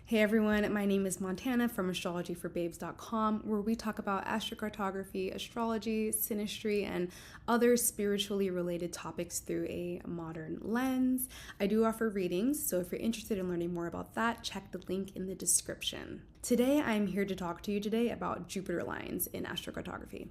Hey everyone, my name is Montana from astrologyforbabes.com, where we talk about astrocartography, astrology, synastry, and other spiritually related topics through a modern lens. I do offer readings, so if you're interested in learning more about that, check the link in the description. Today, I'm here to talk to you today about Jupiter lines in astrocartography.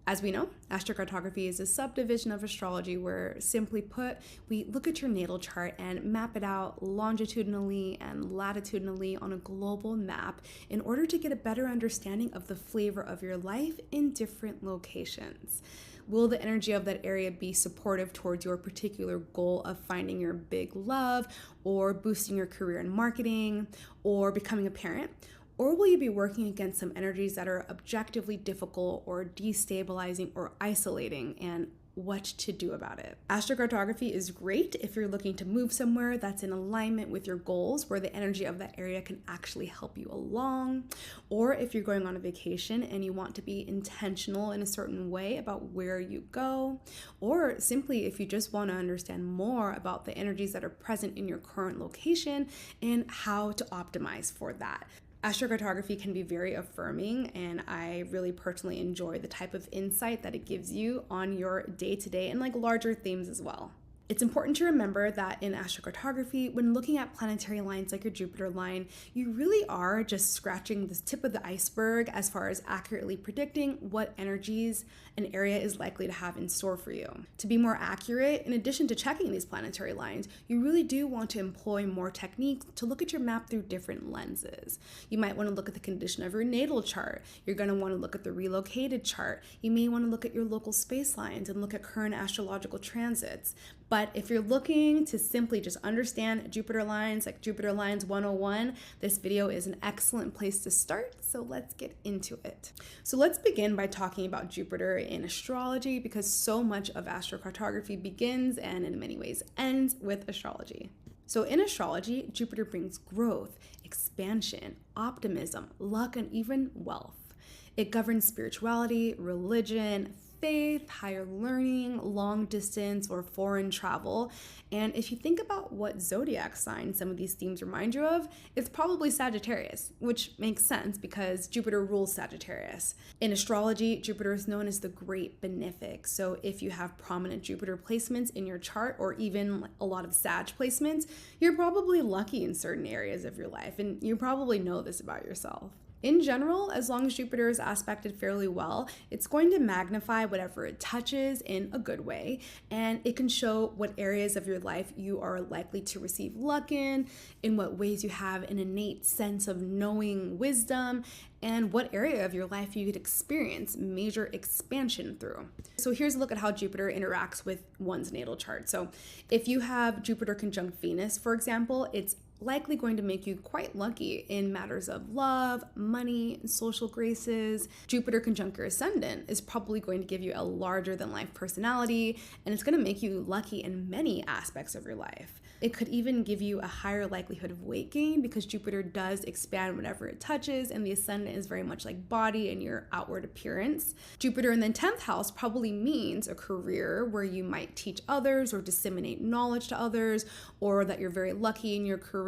As we know, astrocartography is a subdivision of astrology where, simply put, we look at your natal chart and map it out longitudinally and latitudinally on a global map in order to get a better understanding of the flavor of your life in different locations. Will the energy of that area be supportive towards your particular goal of finding your big love, or boosting your career in marketing, or becoming a parent? Or will you be working against some energies that are objectively difficult or destabilizing or isolating, and what to do about it? Astrocartography is great if you're looking to move somewhere that's in alignment with your goals, where the energy of that area can actually help you along. Or if you're going on a vacation and you want to be intentional in a certain way about where you go. Or simply if you just want to understand more about the energies that are present in your current location and how to optimize for that. Astrocartography can be very affirming, and I really personally enjoy the type of insight that it gives you on your day-to-day and larger themes as well. It's important to remember that in astrocartography, when looking at planetary lines like your Jupiter line, you really are just scratching the tip of the iceberg as far as accurately predicting what energies an area is likely to have in store for you. To be more accurate, in addition to checking these planetary lines, you really do want to employ more techniques to look at your map through different lenses. You might want to look at the condition of your natal chart. You're going to want to look at the relocated chart. You may want to look at your local space lines and look at current astrological transits. But if you're looking to simply just understand Jupiter lines, like Jupiter Lines 101, this video is an excellent place to start, so let's get into it. So let's begin by talking about Jupiter in astrology, because so much of astrocartography begins and in many ways ends with astrology. So in astrology, Jupiter brings growth, expansion, optimism, luck, and even wealth. It governs spirituality, religion, faith, higher learning, long distance, or foreign travel. And if you think about what zodiac sign some of these themes remind you of, it's probably Sagittarius, which makes sense because Jupiter rules Sagittarius. In astrology, Jupiter is known as the Great Benefic. So if you have prominent Jupiter placements in your chart, or even a lot of Sag placements, you're probably lucky in certain areas of your life, and you probably know this about yourself. In general, as long as Jupiter is aspected fairly well, it's going to magnify whatever it touches in a good way, and it can show what areas of your life you are likely to receive luck in what ways you have an innate sense of knowing wisdom, and what area of your life you could experience major expansion through. So here's a look at how Jupiter interacts with one's natal chart. So if you have Jupiter conjunct Venus, for example, it's likely going to make you quite lucky in matters of love, money, social graces. Jupiter conjunct your ascendant is probably going to give you a larger than life personality, and it's going to make you lucky in many aspects of your life. It could even give you a higher likelihood of weight gain, because Jupiter does expand whatever it touches, and the ascendant is very much like body and your outward appearance. Jupiter in the 10th house probably means a career where you might teach others or disseminate knowledge to others, or that you're very lucky in your career,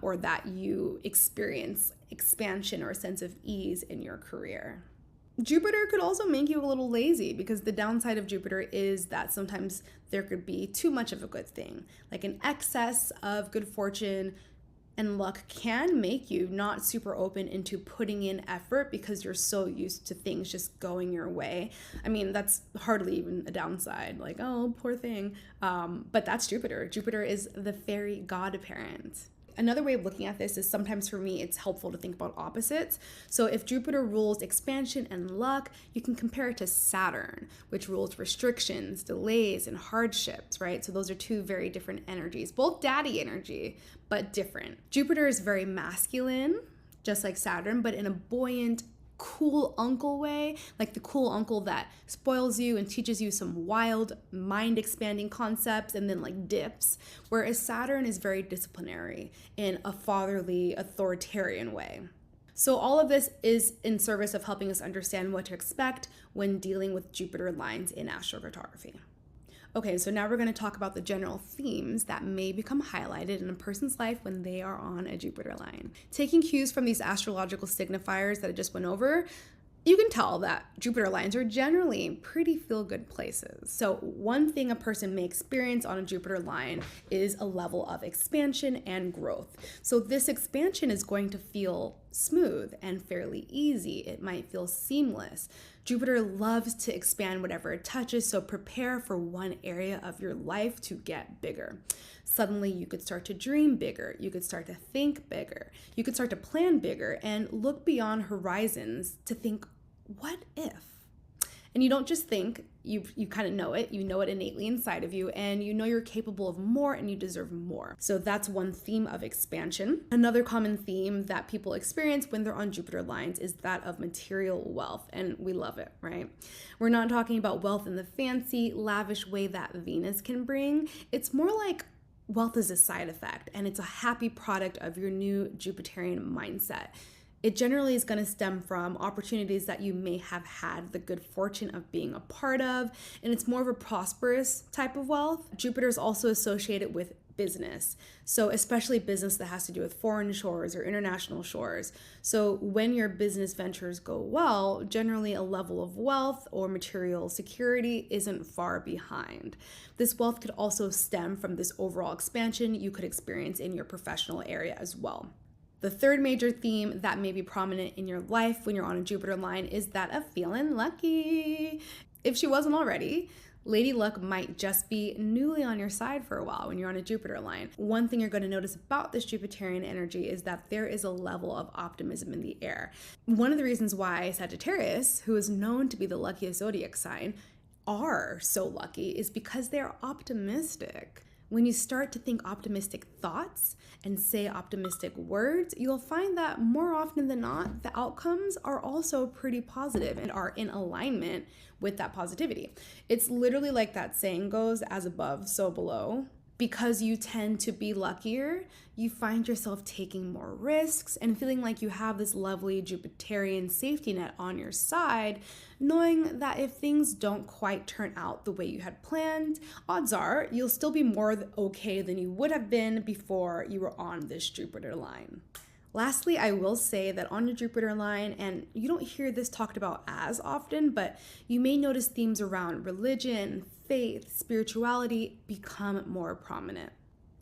or that you experience expansion or a sense of ease in your career. Jupiter could also make you a little lazy, because the downside of Jupiter is that sometimes there could be too much of a good thing. Like an excess of good fortune and luck can make you not super open into putting in effort, because you're so used to things just going your way. I mean, that's hardly even a downside, like, oh, poor thing. But that's Jupiter. Jupiter is the fairy godparent. Another way of looking at this is, sometimes for me, it's helpful to think about opposites. So if Jupiter rules expansion and luck, you can compare it to Saturn, which rules restrictions, delays, and hardships, right? So those are two very different energies, both daddy energy, but different. Jupiter is very masculine, just like Saturn, but in a buoyant, cool uncle way, like the cool uncle that spoils you and teaches you some wild mind-expanding concepts and then dips, whereas Saturn is very disciplinary in a fatherly, authoritarian way. So all of this is in service of helping us understand what to expect when dealing with Jupiter lines in astrocartography. Okay, so now we're going to talk about the general themes that may become highlighted in a person's life when they are on a Jupiter line. Taking cues from these astrological signifiers that I just went over, you can tell that Jupiter lines are generally pretty feel-good places. So one thing a person may experience on a Jupiter line is a level of expansion and growth. So this expansion is going to feel smooth and fairly easy. It might feel seamless. Jupiter loves to expand whatever it touches, so prepare for one area of your life to get bigger. Suddenly, you could start to dream bigger. You could start to think bigger. You could start to plan bigger and look beyond horizons to think, what if? And you don't just think, you kind of know it. You know it innately inside of you, and you know you're capable of more and you deserve more. So that's one theme of expansion. Another common theme that people experience when they're on Jupiter lines is that of material wealth, and we love it, right? We're not talking about wealth in the fancy, lavish way that Venus can bring. It's more like wealth is a side effect, and it's a happy product of your new Jupiterian mindset. It generally is going to stem from opportunities that you may have had the good fortune of being a part of, and it's more of a prosperous type of wealth. Jupiter is also associated with business, so especially business that has to do with foreign shores or international shores. So when your business ventures go well, generally a level of wealth or material security isn't far behind. This wealth could also stem from this overall expansion you could experience in your professional area as well. The third major theme that may be prominent in your life when you're on a Jupiter line is that of feeling lucky. If she wasn't already, Lady Luck might just be newly on your side for a while when you're on a Jupiter line. One thing you're going to notice about this Jupiterian energy is that there is a level of optimism in the air. One of the reasons why Sagittarius, who is known to be the luckiest zodiac sign, are so lucky is because they're optimistic. When you start to think optimistic thoughts and say optimistic words, you'll find that more often than not, the outcomes are also pretty positive and are in alignment with that positivity. It's literally like that saying goes, as above, so below. Because you tend to be luckier, you find yourself taking more risks and feeling like you have this lovely Jupiterian safety net on your side, knowing that if things don't quite turn out the way you had planned, odds are you'll still be more okay than you would have been before you were on this Jupiter line. Lastly, I will say that on your Jupiter line, and you don't hear this talked about as often, but you may notice themes around religion, faith, spirituality become more prominent.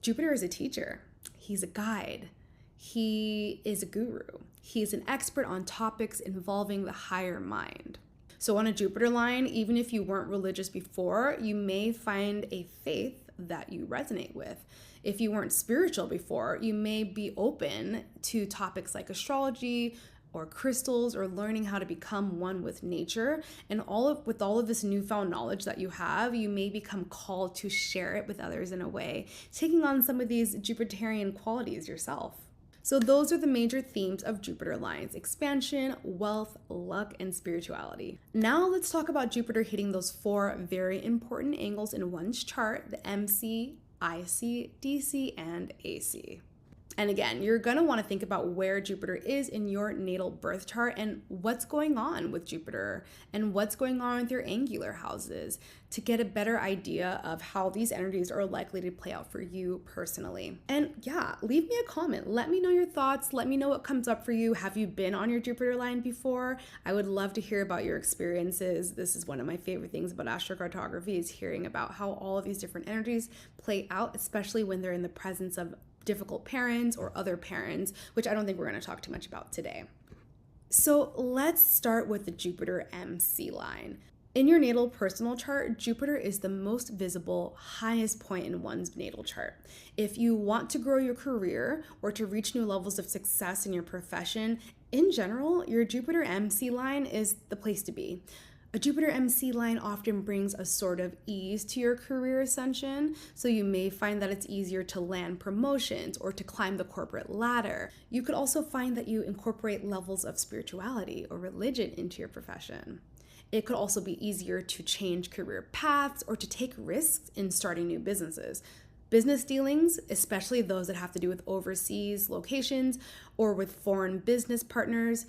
Jupiter is a teacher. He's a guide. He is a guru. He's an expert on topics involving the higher mind. So on a Jupiter line, even if you weren't religious before, you may find a faith that you resonate with. If you weren't spiritual before, you may be open to topics like astrology or crystals or learning how to become one with nature. And with all of this newfound knowledge that you have, you may become called to share it with others in a way, taking on some of these Jupiterian qualities yourself. So those are the major themes of Jupiter lines: expansion, wealth, luck, and spirituality. Now let's talk about Jupiter hitting those 4 very important angles in one's chart: the MC, IC, DC, and AC. And again, you're going to want to think about where Jupiter is in your natal birth chart and what's going on with Jupiter and what's going on with your angular houses to get a better idea of how these energies are likely to play out for you personally. And yeah, leave me a comment. Let me know your thoughts. Let me know what comes up for you. Have you been on your Jupiter line before? I would love to hear about your experiences. This is one of my favorite things about astrocartography, is hearing about how all of these different energies play out, especially when they're in the presence of difficult parents or other parents, which I don't think we're going to talk too much about today. So let's start with the Jupiter MC line. In your natal personal chart, Jupiter is the most visible, highest point in one's natal chart. If you want to grow your career or to reach new levels of success in your profession, in general, your Jupiter MC line is the place to be. A Jupiter MC line often brings a sort of ease to your career ascension, so you may find that it's easier to land promotions or to climb the corporate ladder. You could also find that you incorporate levels of spirituality or religion into your profession. It could also be easier to change career paths or to take risks in starting new businesses. Business dealings, especially those that have to do with overseas locations or with foreign business partners,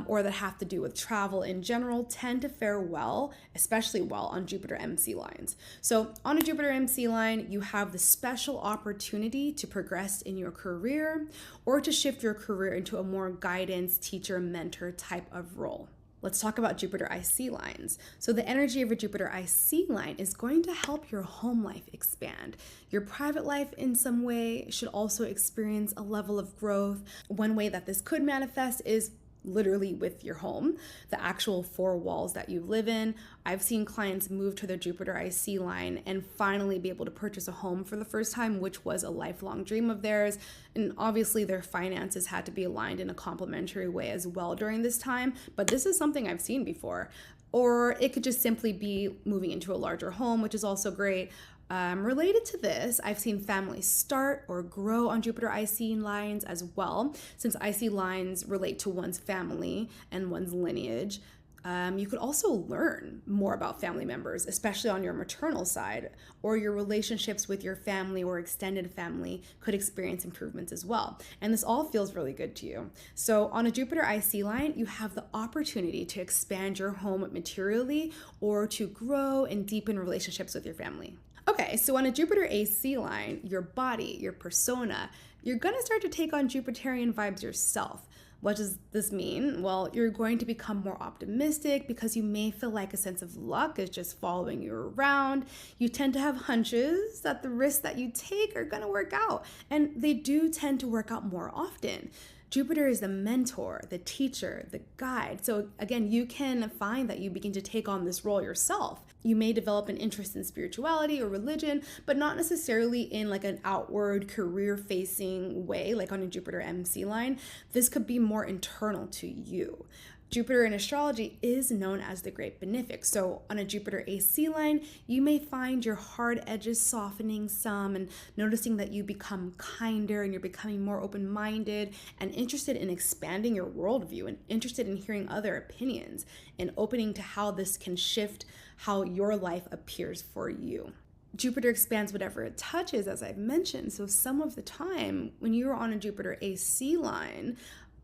or that have to do with travel in general, tend to fare well, especially well on Jupiter MC lines. So on a Jupiter MC line, you have the special opportunity to progress in your career or to shift your career into a more guidance, teacher, mentor type of role. Let's talk about Jupiter IC lines. So the energy of a Jupiter IC line is going to help your home life expand. Your private life in some way should also experience a level of growth. One way that this could manifest is literally with your home, the actual four walls that you live in. I've seen clients move to their Jupiter IC line and finally be able to purchase a home for the first time, which was a lifelong dream of theirs. And obviously their finances had to be aligned in a complementary way as well during this time. But this is something I've seen before. Or it could just simply be moving into a larger home, which is also great. Related to this, I've seen families start or grow on Jupiter IC lines as well, since IC lines relate to one's family and one's lineage. You could also learn more about family members, especially on your maternal side, or your relationships with your family or extended family could experience improvements as well. And this all feels really good to you. So on a Jupiter IC line, you have the opportunity to expand your home materially or to grow and deepen relationships with your family. Okay, so on a Jupiter AC line, your body, your persona, you're gonna start to take on Jupiterian vibes yourself. What does this mean? Well, you're going to become more optimistic because you may feel like a sense of luck is just following you around. You tend to have hunches that the risks that you take are gonna work out, and they do tend to work out more often. Jupiter is the mentor, the teacher, the guide. So again, you can find that you begin to take on this role yourself. You may develop an interest in spirituality or religion, but not necessarily in like an outward career-facing way, like on a Jupiter MC line. This could be more internal to you. Jupiter in astrology is known as the great benefic. So on a Jupiter AC line, you may find your hard edges softening some and noticing that you become kinder and you're becoming more open-minded and interested in expanding your worldview and interested in hearing other opinions and opening to how this can shift how your life appears for you. Jupiter expands whatever it touches, as I've mentioned. So some of the time when you're on a Jupiter AC line,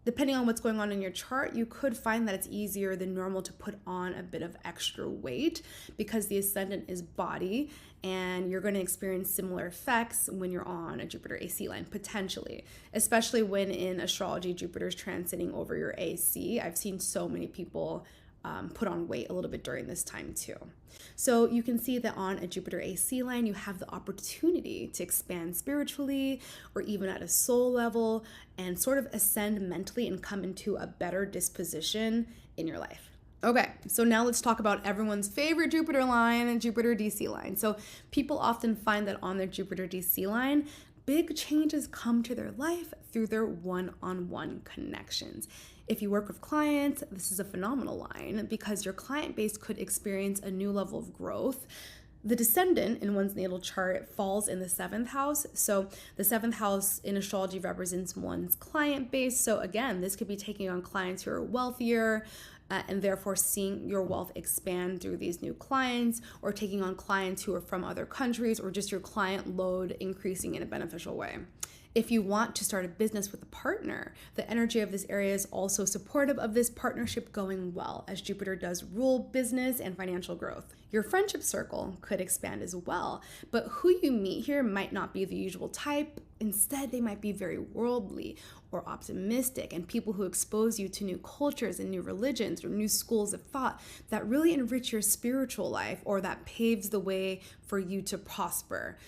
depending on what's going on in your chart, you could find that it's easier than normal to put on a bit of extra weight because the ascendant is body, and you're going to experience similar effects when you're on a Jupiter AC line, potentially, especially when in astrology, Jupiter's transiting over your AC. I've seen so many people put on weight a little bit during this time too. So you can see that on a Jupiter AC line, you have the opportunity to expand spiritually or even at a soul level and sort of ascend mentally and come into a better disposition in your life. Okay, so now let's talk about everyone's favorite Jupiter line and Jupiter DC line. So people often find that on their Jupiter DC line, big changes come to their life through their one-on-one connections. If you work with clients, this is a phenomenal line because your client base could experience a new level of growth. The descendant in one's natal chart falls in the 7th house. So the 7th house in astrology represents one's client base. So again, this could be taking on clients who are wealthier, and therefore seeing your wealth expand through these new clients, or taking on clients who are from other countries, or just your client load increasing in a beneficial way. If you want to start a business with a partner, the energy of this area is also supportive of this partnership going well, as Jupiter does rule business and financial growth. Your friendship circle could expand as well, but who you meet here might not be the usual type. Instead, they might be very worldly or optimistic, and people who expose you to new cultures and new religions or new schools of thought that really enrich your spiritual life or that paves the way for you to prosper.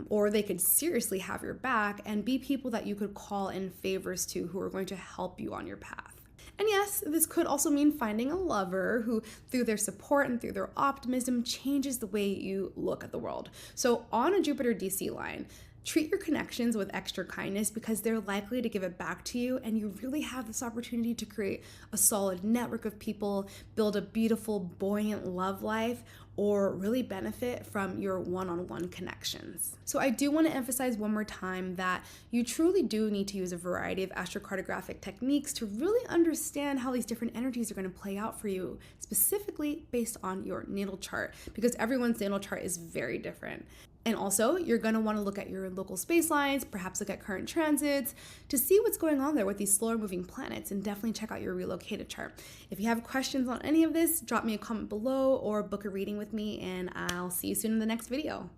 Or they could seriously have your back and be people that you could call in favors to who are going to help you on your path. And yes, this could also mean finding a lover who, through their support and through their optimism, changes the way you look at the world. So on a Jupiter DC line, treat your connections with extra kindness because they're likely to give it back to you, and you really have this opportunity to create a solid network of people, build a beautiful, buoyant love life, or really benefit from your one-on-one connections. So I do want to emphasize one more time that you truly do need to use a variety of astrocartographic techniques to really understand how these different energies are going to play out for you, specifically based on your natal chart, because everyone's natal chart is very different. And also, you're going to want to look at your local space lines, perhaps look at current transits to see what's going on there with these slower moving planets, and definitely check out your relocated chart. If you have questions on any of this, drop me a comment below or book a reading with me, and I'll see you soon in the next video.